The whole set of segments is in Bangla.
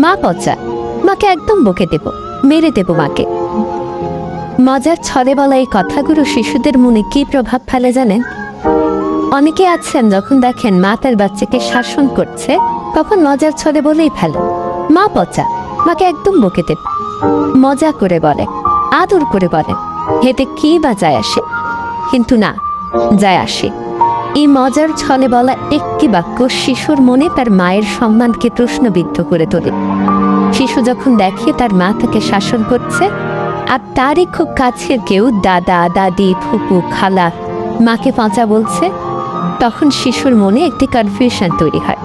মা পচা, মাকে একদম বকে দেব, মেরে দেব মাকে। মজার ছলে বলা এই কথাগুলো শিশুদের মনে কি প্রভাব ফেলে জানেন? অনেকে আছেন যখন দেখেন মা তার বাচ্চাকে শাসন করছে তখন মজার ছলে বলেই ফেলে, মা পচা, মাকে একদম বকে দেব। মজা করে বলে, আদর করে বলে, এতে কি বা যায় আসে? কিন্তু না, যায় আসে। এই মজার ছলে বলা একটি বাক্য শিশুর মনে তার মায়ের সম্মানকে প্রশ্নবিদ্ধ করে তোলে। শিশু যখন দেখে তার মা তাকে শাসন করছে আর তারই খুব কাছের কেউ দাদা, দাদি, ফুপু, খালা মাকে পচা বলছে, তখন শিশুর মনে একটি কনফিউশন তৈরি হয়।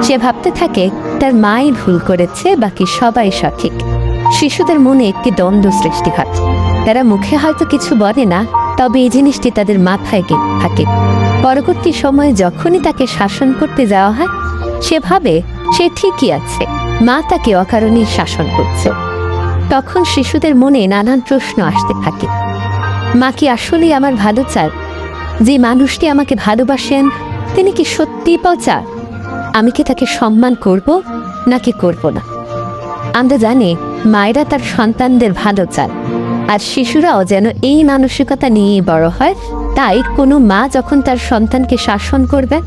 সে ভাবতে থাকে তার মাই ভুল করেছে, বাকি সবাই সঠিক। শিশুদের মনে একটি দ্বন্দ্ব সৃষ্টি হয়। তারা মুখে হয়তো কিছু বলে না, তবে এই জিনিসটি তাদের মাথায় গেঁথে থাকে। পরবর্তী সময়ে যখনই তাকে শাসন করতে যাওয়া হয় সে ভাবে সে ঠিকই আছে, মা তাকে অকারণেই শাসন করছে। তখন শিশুদের মনে নানান প্রশ্ন আসতে থাকে। মা কি আসলেই আমার ভালো চায়? যে মানুষটি আমাকে ভালোবাসেন তিনি কি সত্যিই পচা? আমি কি তাকে সম্মান করব নাকি করব না? আমরা জানি মায়েরা তার সন্তানদের ভালো চান, আর শিশুরাও যেন এই মানসিকতা নিয়েই বড় হয়। তাই কোনো মা যখন তার সন্তানকে শাসন করবে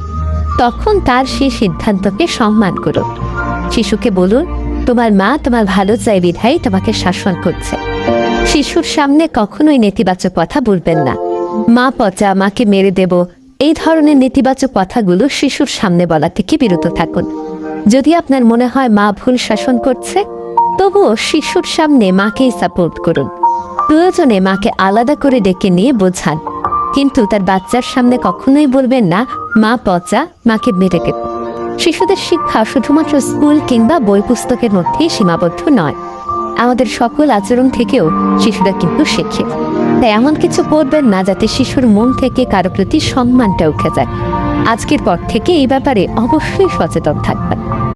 তখন তার সেই সিদ্ধান্তকে সম্মান করুন। শিশুকে বলুন, তোমার মা তোমার ভালো চাই বিধায় তোমাকে শাসন করছে। শিশুর সামনে কখনোই নেতিবাচক কথা বলবেন না। মা পচা, মাকে মেরে দেব, এই ধরনের নেতিবাচক কথাগুলো শিশুর সামনে বলা থেকে বিরত থাকুন। যদি আপনার মনে হয় মা ভুল শাসন করছে, তবুও শিশুর সামনে মাকেই সাপোর্ট করুন। প্রয়োজনে মাকে আলাদা করে ডেকে নিয়ে বোঝান, কিন্তু তার বাচ্চার সামনে কখনোই বলবেন না মা পচা, মাকে মেরে দেব। শিশুদের শিক্ষা শুধুমাত্র স্কুল কিংবা বই পুস্তকের মধ্যেই সীমাবদ্ধ নয়। আমাদের সকল আচরণ থেকেও শিশুরা কিন্তু শেখে। তাই এমন কিছু করবেন না যাতে শিশুর মন থেকে কারো প্রতি সম্মানটা উঠে যায়। আজকের পর থেকে এই ব্যাপারে অবশ্যই সচেতন থাকবেন।